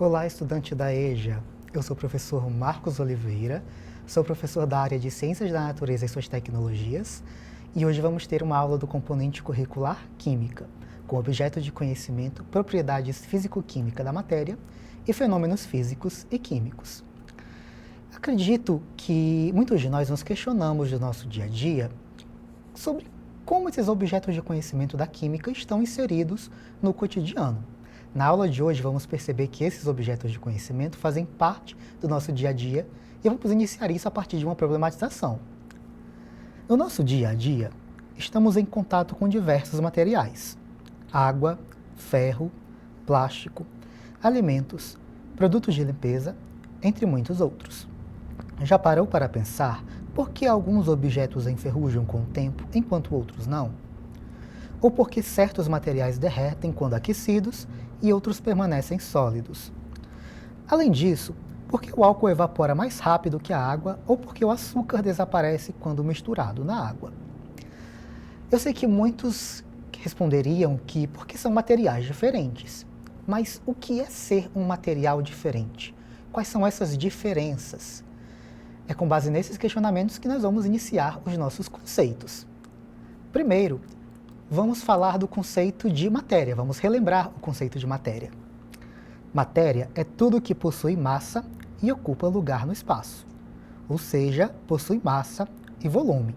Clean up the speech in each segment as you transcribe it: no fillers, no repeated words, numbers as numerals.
Olá, estudante da EJA. Eu sou o professor Marcos Oliveira, sou professor da área de Ciências da Natureza e Suas Tecnologias, e hoje vamos ter uma aula do componente curricular Química, com objeto de conhecimento, propriedades físico-química da matéria e fenômenos físicos e químicos. Acredito que muitos de nós nos questionamos do nosso dia a dia sobre como esses objetos de conhecimento da química estão inseridos no cotidiano. Na aula de hoje vamos perceber que esses objetos de conhecimento fazem parte do nosso dia a dia e vamos iniciar isso a partir de uma problematização. No nosso dia a dia, estamos em contato com diversos materiais: água, ferro, plástico, alimentos, produtos de limpeza, entre muitos outros. Já parou para pensar por que alguns objetos enferrujam com o tempo enquanto outros não? Ou por que certos materiais derretem quando aquecidos e outros permanecem sólidos? Além disso, por que o álcool evapora mais rápido que a água ou por que o açúcar desaparece quando misturado na água? Eu sei que muitos responderiam que porque são materiais diferentes. Mas o que é ser um material diferente? Quais são essas diferenças? É com base nesses questionamentos que nós vamos iniciar os nossos conceitos. Primeiro, vamos falar do conceito de matéria, vamos relembrar o conceito de matéria. Matéria é tudo que possui massa e ocupa lugar no espaço, ou seja, possui massa e volume.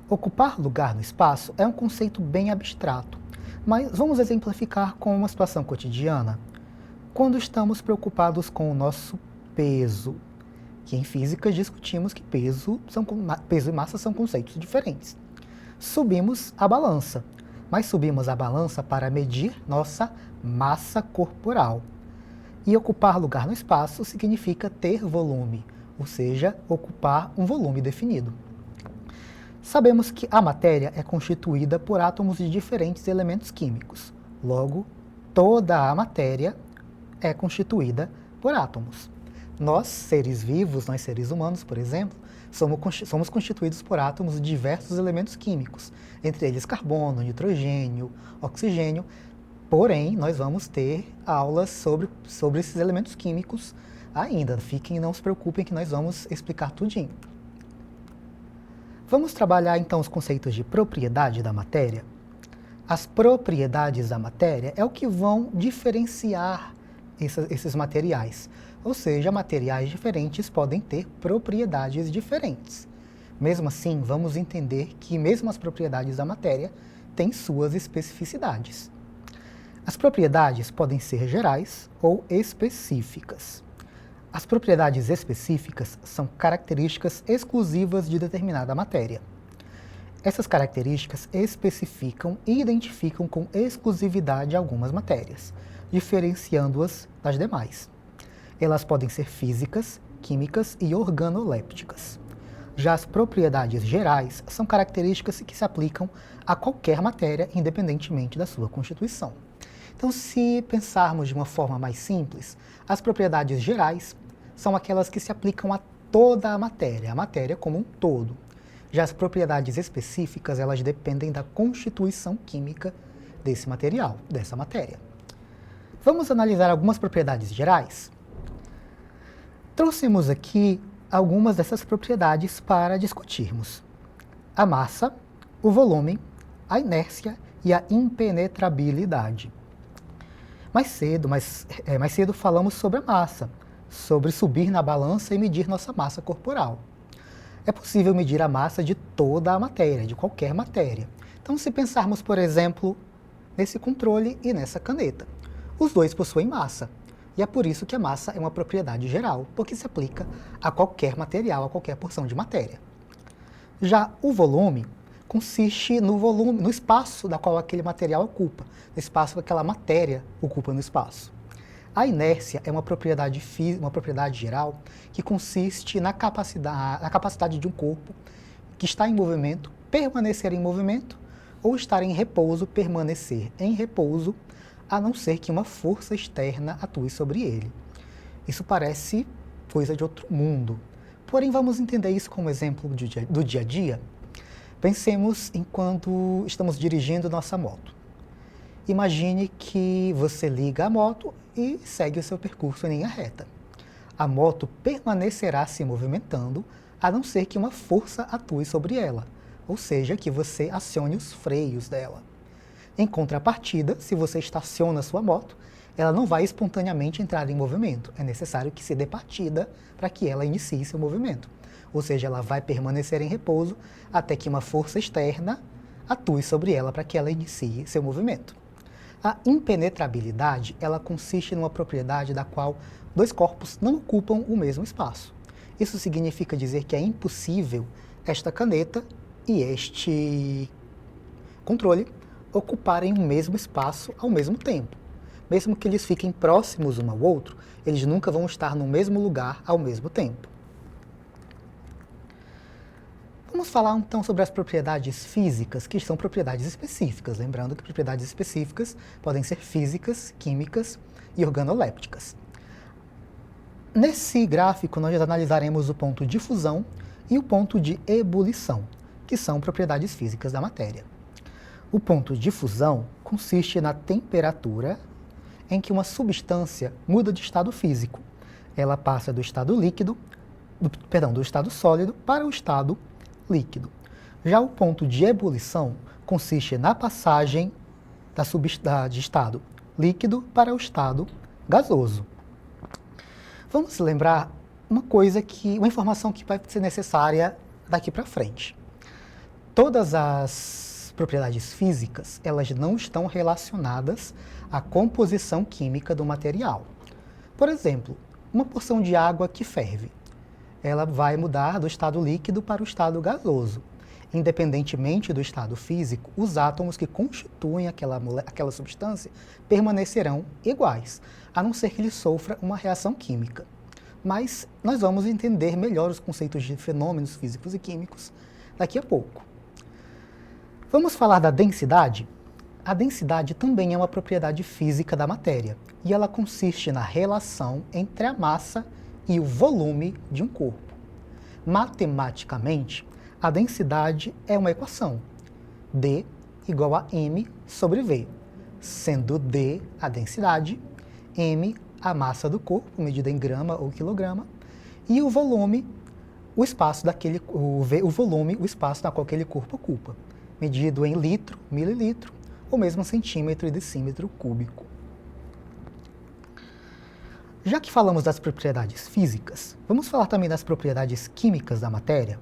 Ocupar lugar no espaço é um conceito bem abstrato, mas vamos exemplificar com uma situação cotidiana. Quando estamos preocupados com o nosso peso, que em física discutimos que peso e massa são conceitos diferentes. Subimos a balança, mas subimos a balança para medir nossa massa corporal. E ocupar lugar no espaço significa ter volume, ou seja, ocupar um volume definido. Sabemos que a matéria é constituída por átomos de diferentes elementos químicos. Logo, toda a matéria é constituída por átomos. Nós, seres vivos, nós seres humanos, por exemplo, somos constituídos por átomos de diversos elementos químicos, entre eles carbono, nitrogênio, oxigênio. Porém, nós vamos ter aulas sobre esses elementos químicos ainda. Não se preocupem que nós vamos explicar tudinho. Vamos trabalhar então os conceitos de propriedade da matéria? As propriedades da matéria é o que vão diferenciar esses materiais. Ou seja, materiais diferentes podem ter propriedades diferentes. Mesmo assim, vamos entender que mesmo as propriedades da matéria têm suas especificidades. As propriedades podem ser gerais ou específicas. As propriedades específicas são características exclusivas de determinada matéria. Essas características especificam e identificam com exclusividade algumas matérias, diferenciando-as das demais. Elas podem ser físicas, químicas e organolépticas. Já as propriedades gerais são características que se aplicam a qualquer matéria, independentemente da sua constituição. Então, se pensarmos de uma forma mais simples, as propriedades gerais são aquelas que se aplicam a toda a matéria como um todo. Já as propriedades específicas, elas dependem da constituição química desse material, dessa matéria. Vamos analisar algumas propriedades gerais? Trouxemos aqui algumas dessas propriedades para discutirmos: a massa, o volume, a inércia e a impenetrabilidade. Mais cedo falamos sobre a massa, sobre subir na balança e medir nossa massa corporal. É possível medir a massa de toda a matéria, de qualquer matéria. Então, se pensarmos, por exemplo, nesse controle e nessa caneta, os dois possuem massa. E é por isso que a massa é uma propriedade geral, porque se aplica a qualquer material, a qualquer porção de matéria. Já o volume consiste no espaço da qual aquele material ocupa, no espaço que aquela matéria ocupa no espaço. A inércia é uma propriedade geral que consiste na capacidade de um corpo que está em movimento permanecer em movimento ou estar em repouso permanecer em repouso, a não ser que uma força externa atue sobre ele. Isso parece coisa de outro mundo. Porém, vamos entender isso como exemplo do dia a dia. Pensemos em quando estamos dirigindo nossa moto. Imagine que você liga a moto e segue o seu percurso em linha reta. A moto permanecerá se movimentando, a não ser que uma força atue sobre ela, ou seja, que você acione os freios dela. Em contrapartida, se você estaciona sua moto, ela não vai espontaneamente entrar em movimento. É necessário que se dê partida para que ela inicie seu movimento. Ou seja, ela vai permanecer em repouso até que uma força externa atue sobre ela para que ela inicie seu movimento. A impenetrabilidade, ela consiste numa propriedade da qual dois corpos não ocupam o mesmo espaço. Isso significa dizer que é impossível esta caneta e este controle ocuparem o mesmo espaço ao mesmo tempo. Mesmo que eles fiquem próximos um ao outro, eles nunca vão estar no mesmo lugar ao mesmo tempo. Vamos falar então sobre as propriedades físicas, que são propriedades específicas. Lembrando que propriedades específicas podem ser físicas, químicas e organolépticas. Nesse gráfico, nós analisaremos o ponto de fusão e o ponto de ebulição, que são propriedades físicas da matéria. O ponto de fusão consiste na temperatura em que uma substância muda de estado físico. Ela passa do estado do estado sólido para o estado líquido. Já o ponto de ebulição consiste na passagem de estado líquido para o estado gasoso. Vamos lembrar uma informação que vai ser necessária daqui para frente. Todas as propriedades físicas, elas não estão relacionadas à composição química do material. Por exemplo, uma porção de água que ferve, ela vai mudar do estado líquido para o estado gasoso. Independentemente do estado físico, os átomos que constituem aquela substância permanecerão iguais, a não ser que ele sofra uma reação química. Mas nós vamos entender melhor os conceitos de fenômenos físicos e químicos daqui a pouco. Vamos falar da densidade? A densidade também é uma propriedade física da matéria, e ela consiste na relação entre a massa e o volume de um corpo. Matematicamente, a densidade é uma equação, D igual a m sobre V, sendo D a densidade, m a massa do corpo, medida em grama ou quilograma, e o volume, o espaço o espaço na qual aquele corpo ocupa, medido em litro, mililitro, ou mesmo centímetro e decímetro cúbico. Já que falamos das propriedades físicas, vamos falar também das propriedades químicas da matéria?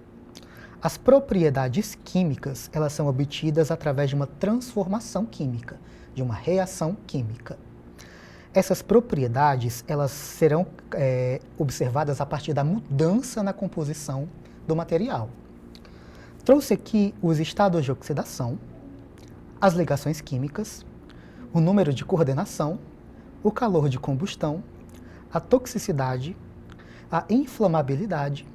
As propriedades químicas, elas são obtidas através de uma transformação química, de uma reação química. Essas propriedades, elas serão observadas a partir da mudança na composição do material. Trouxe aqui os estados de oxidação, as ligações químicas, o número de coordenação, o calor de combustão, a toxicidade, a inflamabilidade,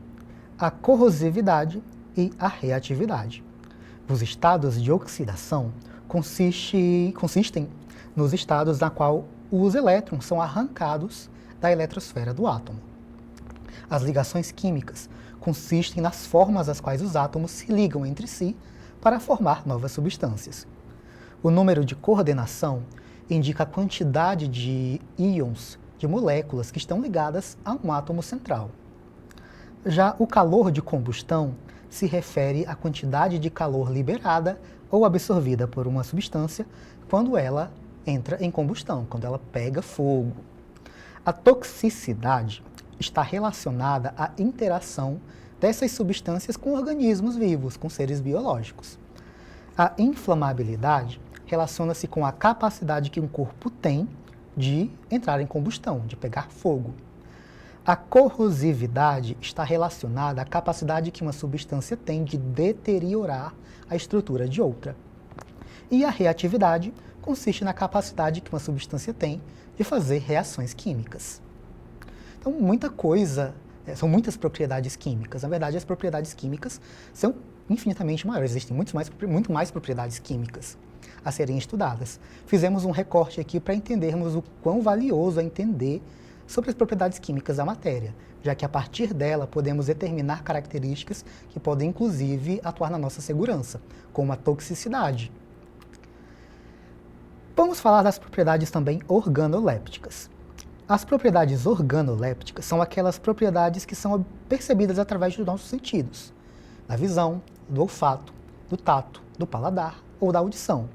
a corrosividade e a reatividade. Os estados de oxidação consistem nos estados na qual os elétrons são arrancados da eletrosfera do átomo. As ligações químicas consistem nas formas às quais os átomos se ligam entre si para formar novas substâncias. O número de coordenação indica a quantidade de íons, de moléculas que estão ligadas a um átomo central. Já o calor de combustão se refere à quantidade de calor liberada ou absorvida por uma substância quando ela entra em combustão, quando ela pega fogo. A toxicidade está relacionada à interação dessas substâncias com organismos vivos, com seres biológicos. A inflamabilidade relaciona-se com a capacidade que um corpo tem de entrar em combustão, de pegar fogo. A corrosividade está relacionada à capacidade que uma substância tem de deteriorar a estrutura de outra. E a reatividade consiste na capacidade que uma substância tem de fazer reações químicas. Então, são muitas propriedades químicas. Na verdade, as propriedades químicas são infinitamente maiores. Existem muito mais propriedades químicas a serem estudadas. Fizemos um recorte aqui para entendermos o quão valioso é entender sobre as propriedades químicas da matéria, já que a partir dela podemos determinar características que podem inclusive atuar na nossa segurança, como a toxicidade. Vamos falar das propriedades também organolépticas. As propriedades organolépticas são aquelas propriedades que são percebidas através dos nossos sentidos, da visão, do olfato, do tato, do paladar ou da audição,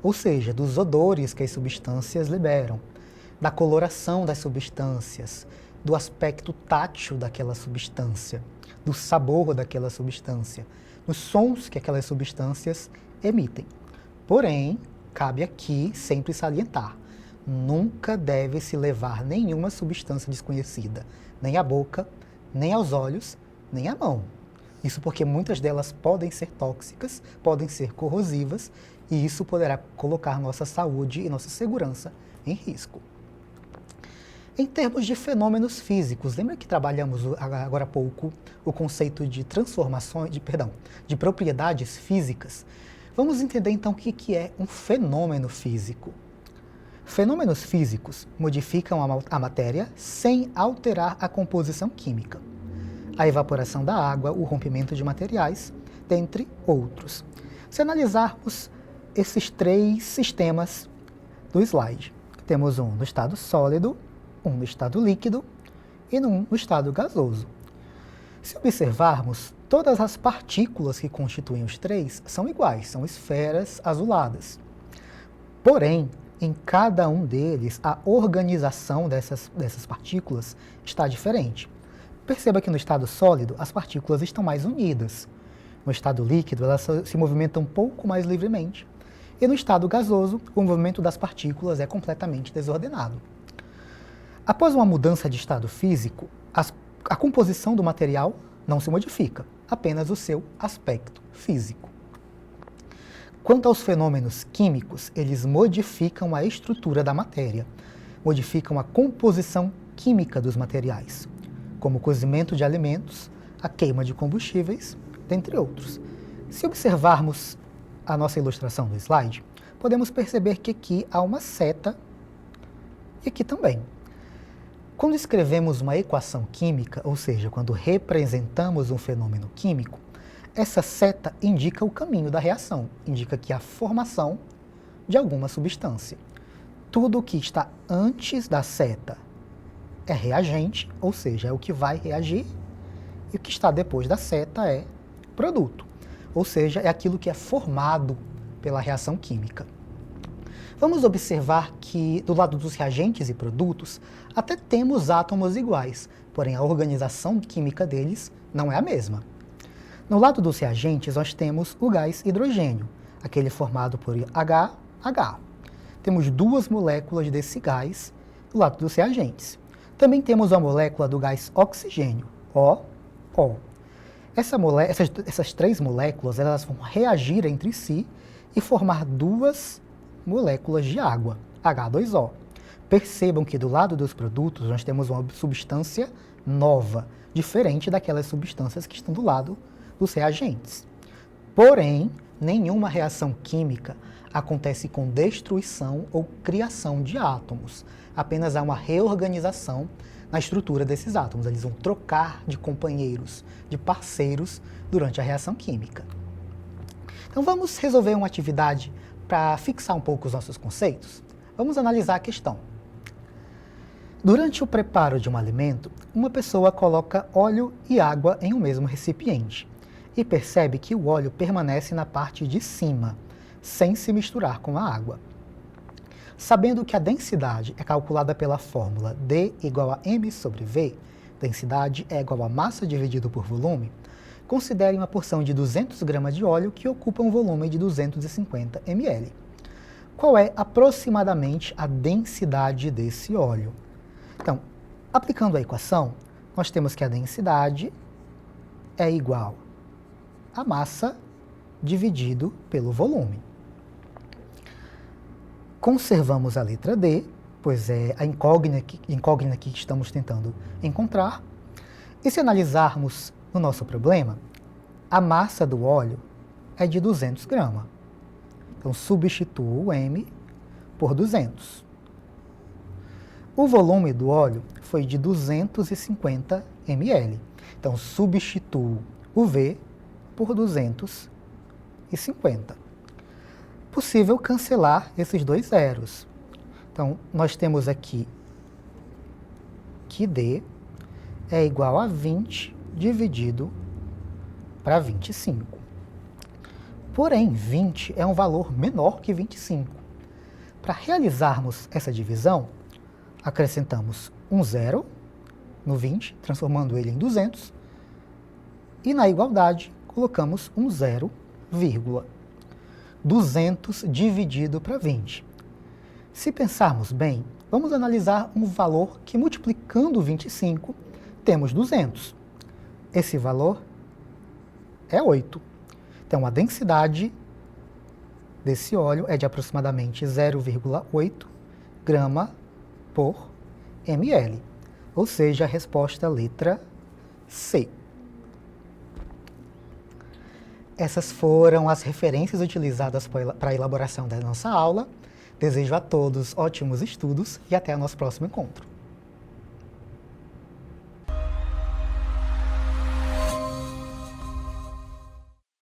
ou seja, dos odores que as substâncias liberam, da coloração das substâncias, do aspecto tátil daquela substância, do sabor daquela substância, dos sons que aquelas substâncias emitem. Porém, cabe aqui sempre salientar, nunca deve se levar nenhuma substância desconhecida, nem à boca, nem aos olhos, nem à mão. Isso porque muitas delas podem ser tóxicas, podem ser corrosivas, e isso poderá colocar nossa saúde e nossa segurança em risco. Em termos de fenômenos físicos, lembra que trabalhamos agora há pouco o conceito de de propriedades físicas? Vamos entender então o que é um fenômeno físico. Fenômenos físicos modificam a matéria sem alterar a composição química. A evaporação da água, o rompimento de materiais, dentre outros. Se analisarmos esses 3 sistemas do slide, temos um no estado sólido, um no estado líquido e um no estado gasoso. Se observarmos, todas as partículas que constituem os 3 são iguais, são esferas azuladas. Porém, em cada um deles, a organização dessas partículas está diferente. Perceba que no estado sólido, as partículas estão mais unidas. No estado líquido, elas se movimentam um pouco mais livremente. E no estado gasoso, o movimento das partículas é completamente desordenado. Após uma mudança de estado físico, a composição do material não se modifica, apenas o seu aspecto físico. Quanto aos fenômenos químicos, eles modificam a estrutura da matéria, modificam a composição química dos materiais, como o cozimento de alimentos, a queima de combustíveis, dentre outros. Se observarmos a nossa ilustração do slide, podemos perceber que aqui há uma seta e aqui também. Quando escrevemos uma equação química, ou seja, quando representamos um fenômeno químico, essa seta indica o caminho da reação, indica que há formação de alguma substância. Tudo o que está antes da seta é reagente, ou seja, é o que vai reagir, e o que está depois da seta é produto, ou seja, é aquilo que é formado pela reação química. Vamos observar que, do lado dos reagentes e produtos, até temos átomos iguais, porém a organização química deles não é a mesma. No lado dos reagentes, nós temos o gás hidrogênio, aquele formado por HH. Temos 2 moléculas desse gás do lado dos reagentes. Também temos a molécula do gás oxigênio, O. Essas 3 moléculas elas vão reagir entre si e formar 2 moléculas de água, H2O. Percebam que do lado dos produtos nós temos uma substância nova, diferente daquelas substâncias que estão do lado dos reagentes. Porém, nenhuma reação química acontece com destruição ou criação de átomos. Apenas há uma reorganização na estrutura desses átomos. Eles vão trocar de companheiros, de parceiros, durante a reação química. Então vamos resolver uma atividade para fixar um pouco os nossos conceitos. Vamos analisar a questão. Durante o preparo de um alimento, uma pessoa coloca óleo e água em um mesmo recipiente e percebe que o óleo permanece na parte de cima, sem se misturar com a água. Sabendo que a densidade é calculada pela fórmula D igual a m sobre V, densidade é igual a massa dividido por volume, considere uma porção de 200 gramas de óleo que ocupa um volume de 250 ml. Qual é aproximadamente a densidade desse óleo? Então, aplicando a equação, nós temos que a densidade é igual a massa dividido pelo volume. Conservamos a letra D, pois é a incógnita que estamos tentando encontrar. E se analisarmos no nosso problema, a massa do óleo é de 200 gramas. Então, substituo o M por 200. O volume do óleo foi de 250 ml. Então, substituo o V por 250. Possível cancelar esses 2 zeros. Então, nós temos aqui que D é igual a 20 dividido para 25. Porém, 20 é um valor menor que 25. Para realizarmos essa divisão, acrescentamos um zero no 20, transformando ele em 200, e na igualdade colocamos um zero, vírgula. 200 dividido para 20. Se pensarmos bem, vamos analisar um valor que, multiplicando 25, temos 200. Esse valor é 8. Então, a densidade desse óleo é de aproximadamente 0,8 grama por ml. Ou seja, a resposta letra C. Essas foram as referências utilizadas para a elaboração da nossa aula. Desejo a todos ótimos estudos e até o nosso próximo encontro.